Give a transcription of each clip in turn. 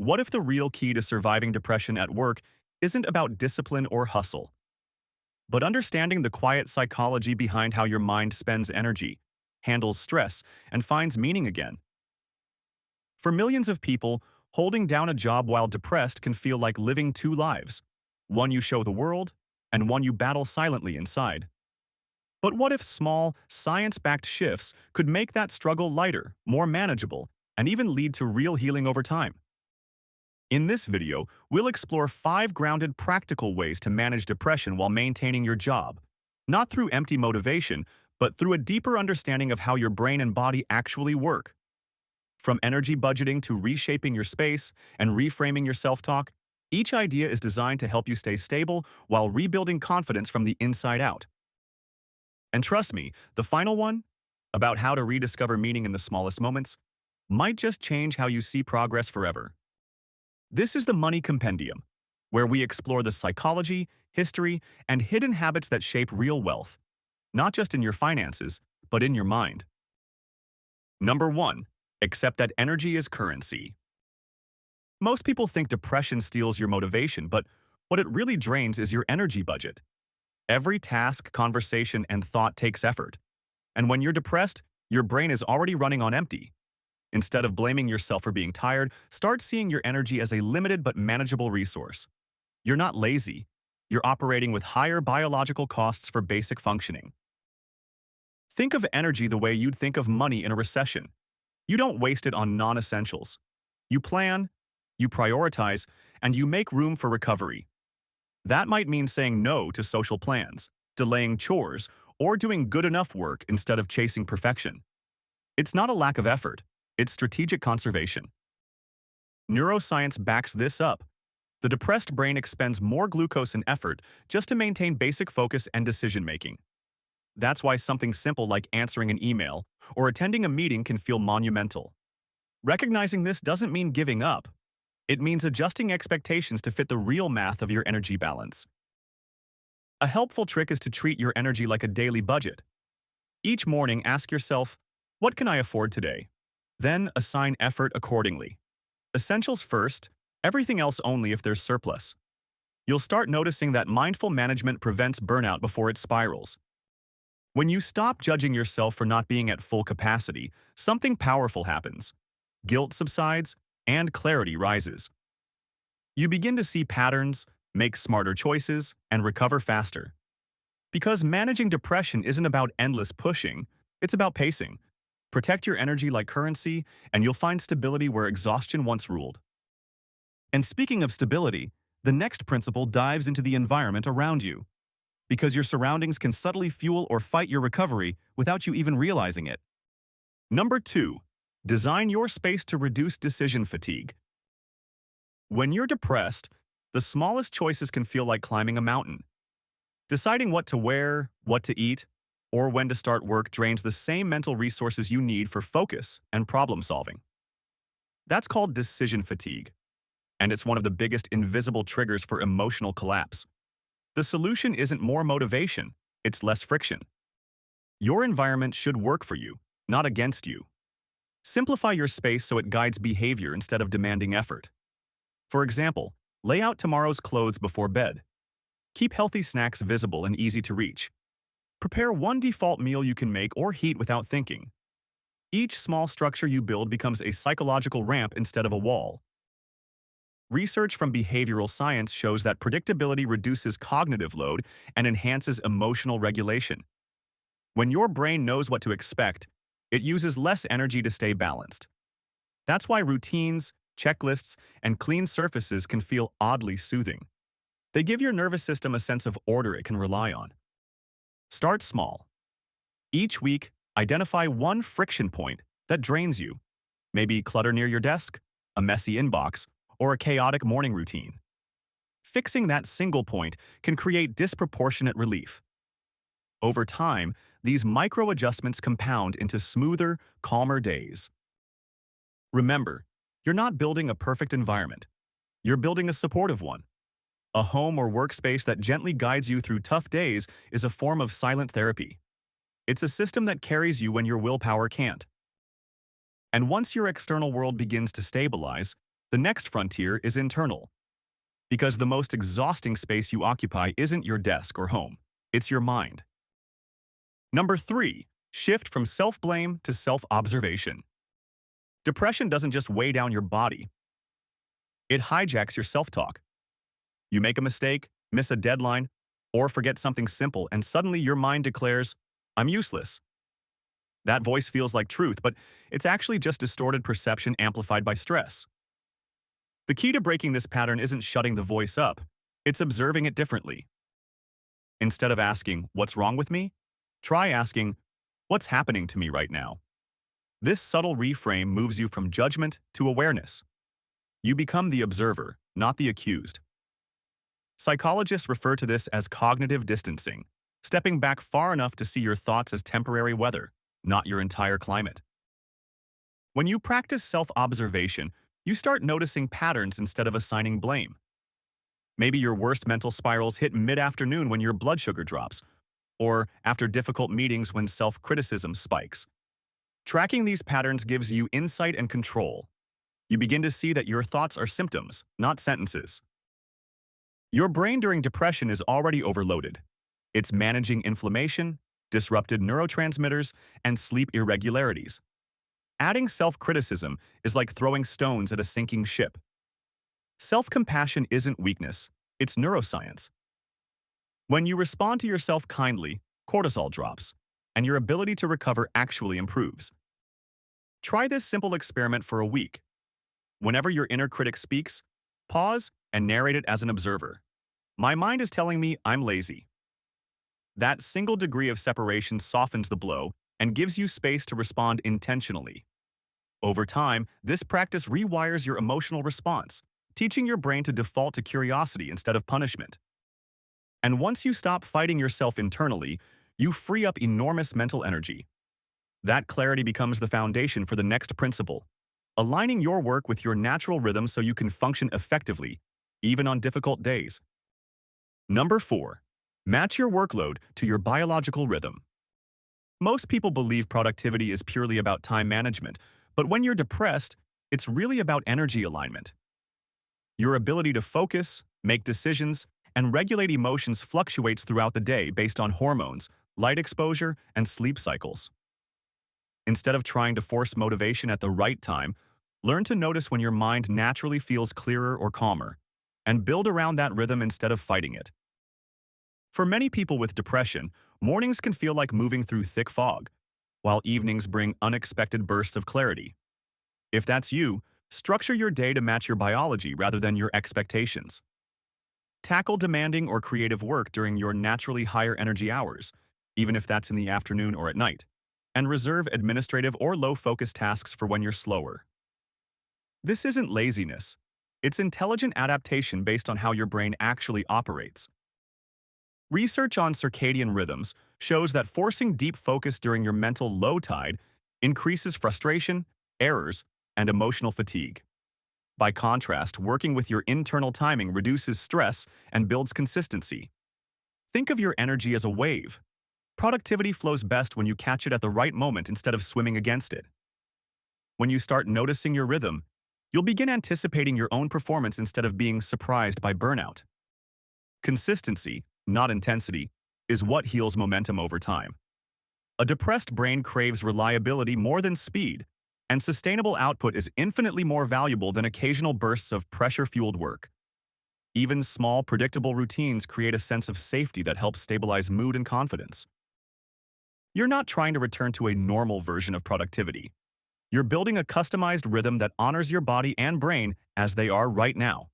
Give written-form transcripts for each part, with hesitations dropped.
What if the real key to surviving depression at work isn't about discipline or hustle, but understanding the quiet psychology behind how your mind spends energy, handles stress, and finds meaning again? For millions of people, holding down a job while depressed can feel like living two lives, one you show the world and one you battle silently inside. But what if small, science-backed shifts could make that struggle lighter, more manageable, and even lead to real healing over time? In this video, we'll explore 5 grounded, practical ways to manage depression while maintaining your job, not through empty motivation, but through a deeper understanding of how your brain and body actually work. From energy budgeting to reshaping your space and reframing your self-talk, each idea is designed to help you stay stable while rebuilding confidence from the inside out. And trust me, the final one, about how to rediscover meaning in the smallest moments, might just change how you see progress forever. This is the Money Compendium, where we explore the psychology, history, and hidden habits that shape real wealth, not just in your finances, but in your mind. Number 1. Accept that energy is currency. Most people think depression steals your motivation, but what it really drains is your energy budget. Every task, conversation, and thought takes effort. And when you're depressed, your brain is already running on empty. Instead of blaming yourself for being tired, start seeing your energy as a limited but manageable resource. You're not lazy. You're operating with higher biological costs for basic functioning. Think of energy the way you'd think of money in a recession. You don't waste it on non-essentials. You plan, you prioritize, and you make room for recovery. That might mean saying no to social plans, delaying chores, or doing good enough work instead of chasing perfection. It's not a lack of effort. It's strategic conservation. Neuroscience backs this up. The depressed brain expends more glucose and effort just to maintain basic focus and decision-making. That's why something simple like answering an email or attending a meeting can feel monumental. Recognizing this doesn't mean giving up. It means adjusting expectations to fit the real math of your energy balance. A helpful trick is to treat your energy like a daily budget. Each morning, ask yourself, what can I afford today? Then assign effort accordingly. Essentials first, everything else only if there's surplus. You'll start noticing that mindful management prevents burnout before it spirals. When you stop judging yourself for not being at full capacity, something powerful happens. Guilt subsides, and clarity rises. You begin to see patterns, make smarter choices, and recover faster. Because managing depression isn't about endless pushing, it's about pacing. Protect your energy like currency, and you'll find stability where exhaustion once ruled. And speaking of stability, the next principle dives into the environment around you, because your surroundings can subtly fuel or fight your recovery without you even realizing it. Number 2. Design your space to reduce decision fatigue. When you're depressed, the smallest choices can feel like climbing a mountain. Deciding what to wear, what to eat, or when to start work drains the same mental resources you need for focus and problem solving. That's called decision fatigue, and it's one of the biggest invisible triggers for emotional collapse. The solution isn't more motivation, it's less friction. Your environment should work for you, not against you. Simplify your space so it guides behavior instead of demanding effort. For example, lay out tomorrow's clothes before bed. Keep healthy snacks visible and easy to reach. Prepare one default meal you can make or heat without thinking. Each small structure you build becomes a psychological ramp instead of a wall. Research from behavioral science shows that predictability reduces cognitive load and enhances emotional regulation. When your brain knows what to expect, it uses less energy to stay balanced. That's why routines, checklists, and clean surfaces can feel oddly soothing. They give your nervous system a sense of order it can rely on. Start small. Each week, identify one friction point that drains you. Maybe clutter near your desk, a messy inbox, or a chaotic morning routine. Fixing that single point can create disproportionate relief. Over time, these micro-adjustments compound into smoother, calmer days. Remember, you're not building a perfect environment. You're building a supportive one. A home or workspace that gently guides you through tough days is a form of silent therapy. It's a system that carries you when your willpower can't. And once your external world begins to stabilize, The next frontier is internal, because the most exhausting space you occupy isn't your desk or home, it's your mind. Number 3, shift from self-blame to self-observation. Depression doesn't just weigh down your body, it hijacks your self-talk. You make a mistake, miss a deadline, or forget something simple, and suddenly your mind declares, "I'm useless." That voice feels like truth, but it's actually just distorted perception amplified by stress. The key to breaking this pattern isn't shutting the voice up, it's observing it differently. Instead of asking, "What's wrong with me?" try asking, "What's happening to me right now?" This subtle reframe moves you from judgment to awareness. You become the observer, not the accused. Psychologists refer to this as cognitive distancing, stepping back far enough to see your thoughts as temporary weather, not your entire climate. When you practice self-observation, you start noticing patterns instead of assigning blame. Maybe your worst mental spirals hit mid-afternoon when your blood sugar drops, or after difficult meetings when self-criticism spikes. Tracking these patterns gives you insight and control. You begin to see that your thoughts are symptoms, not sentences. Your brain during depression is already overloaded. It's managing inflammation, disrupted neurotransmitters, and sleep irregularities. Adding self-criticism is like throwing stones at a sinking ship. Self-compassion isn't weakness, it's neuroscience. When you respond to yourself kindly, cortisol drops, and your ability to recover actually improves. Try this simple experiment for a week. Whenever your inner critic speaks, pause and narrate it as an observer. "My mind is telling me I'm lazy." That single degree of separation softens the blow and gives you space to respond intentionally. Over time, this practice rewires your emotional response, teaching your brain to default to curiosity instead of punishment. And once you stop fighting yourself internally, you free up enormous mental energy. That clarity becomes the foundation for the next principle, aligning your work with your natural rhythm so you can function effectively, even on difficult days. Number 4, match your workload to your biological rhythm. Most people believe productivity is purely about time management, but when you're depressed, it's really about energy alignment. Your ability to focus, make decisions, and regulate emotions fluctuates throughout the day based on hormones, light exposure, and sleep cycles. Instead of trying to force motivation at the right time, learn to notice when your mind naturally feels clearer or calmer, and build around that rhythm instead of fighting it. For many people with depression, mornings can feel like moving through thick fog, while evenings bring unexpected bursts of clarity. If that's you, structure your day to match your biology rather than your expectations. Tackle demanding or creative work during your naturally higher energy hours, even if that's in the afternoon or at night, and reserve administrative or low-focus tasks for when you're slower. This isn't laziness. It's intelligent adaptation based on how your brain actually operates. Research on circadian rhythms shows that forcing deep focus during your mental low tide increases frustration, errors, and emotional fatigue. By contrast, working with your internal timing reduces stress and builds consistency. Think of your energy as a wave. Productivity flows best when you catch it at the right moment instead of swimming against it. When you start noticing your rhythm, you'll begin anticipating your own performance instead of being surprised by burnout. Consistency, not intensity, is what heals momentum over time. A depressed brain craves reliability more than speed, and sustainable output is infinitely more valuable than occasional bursts of pressure-fueled work. Even small, predictable routines create a sense of safety that helps stabilize mood and confidence. You're not trying to return to a normal version of productivity. You're building a customized rhythm that honors your body and brain as they are right now.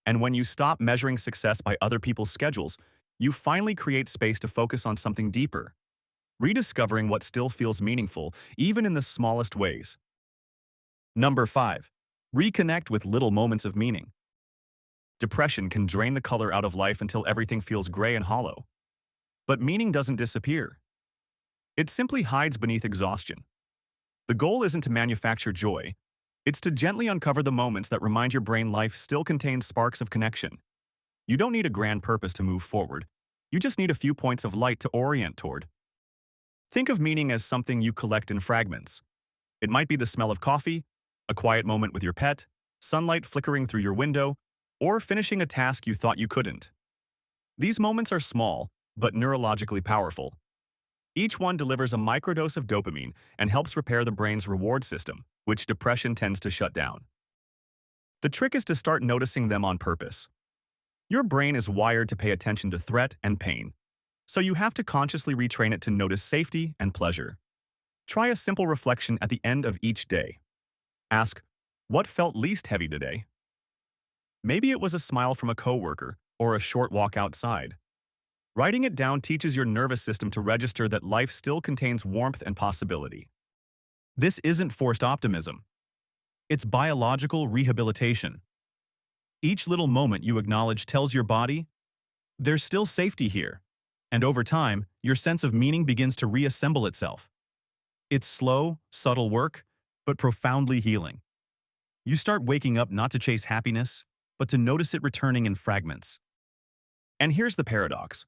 And when you stop measuring success by other people's schedules, you finally create space to focus on something deeper, rediscovering what still feels meaningful, even in the smallest ways. Number 5, reconnect with little moments of meaning. Depression can drain the color out of life until everything feels gray and hollow. But meaning doesn't disappear. It simply hides beneath exhaustion. The goal isn't to manufacture joy. It's to gently uncover the moments that remind your brain life still contains sparks of connection. You don't need a grand purpose to move forward. You just need a few points of light to orient toward. Think of meaning as something you collect in fragments. It might be the smell of coffee, a quiet moment with your pet, sunlight flickering through your window, or finishing a task you thought you couldn't. These moments are small, but neurologically powerful. Each one delivers a microdose of dopamine and helps repair the brain's reward system, which depression tends to shut down. The trick is to start noticing them on purpose. Your brain is wired to pay attention to threat and pain, so you have to consciously retrain it to notice safety and pleasure. Try a simple reflection at the end of each day. Ask, what felt least heavy today? Maybe it was a smile from a coworker or a short walk outside. Writing it down teaches your nervous system to register that life still contains warmth and possibility. This isn't forced optimism. It's biological rehabilitation. Each little moment you acknowledge tells your body, there's still safety here. And over time, your sense of meaning begins to reassemble itself. It's slow, subtle work, but profoundly healing. You start waking up not to chase happiness, but to notice it returning in fragments. And here's the paradox.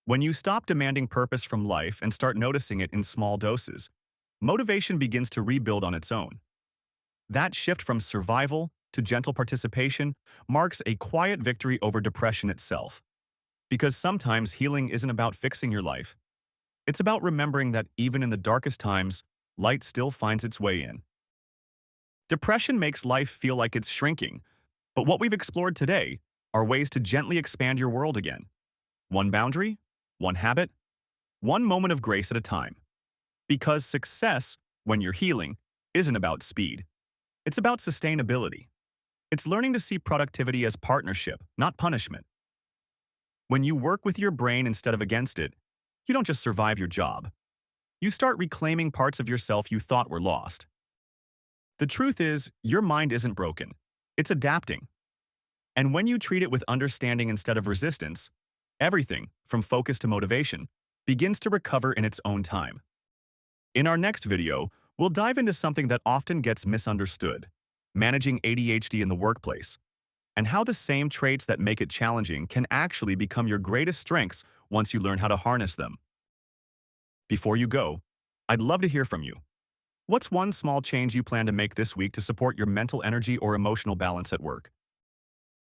When you stop demanding purpose from life and start noticing it in small doses, motivation begins to rebuild on its own. That shift from survival to gentle participation marks a quiet victory over depression itself. Because sometimes healing isn't about fixing your life. It's about remembering that even in the darkest times, light still finds its way in. Depression makes life feel like it's shrinking, but what we've explored today are ways to gently expand your world again. One boundary, one habit, one moment of grace at a time. Because success, when you're healing, isn't about speed. It's about sustainability. It's learning to see productivity as partnership, not punishment. When you work with your brain instead of against it, you don't just survive your job. You start reclaiming parts of yourself you thought were lost. The truth is, your mind isn't broken. It's adapting. And when you treat it with understanding instead of resistance, everything, from focus to motivation, begins to recover in its own time. In our next video, we'll dive into something that often gets misunderstood: managing ADHD in the workplace, and how the same traits that make it challenging can actually become your greatest strengths once you learn how to harness them. Before you go, I'd love to hear from you. What's one small change you plan to make this week to support your mental energy or emotional balance at work?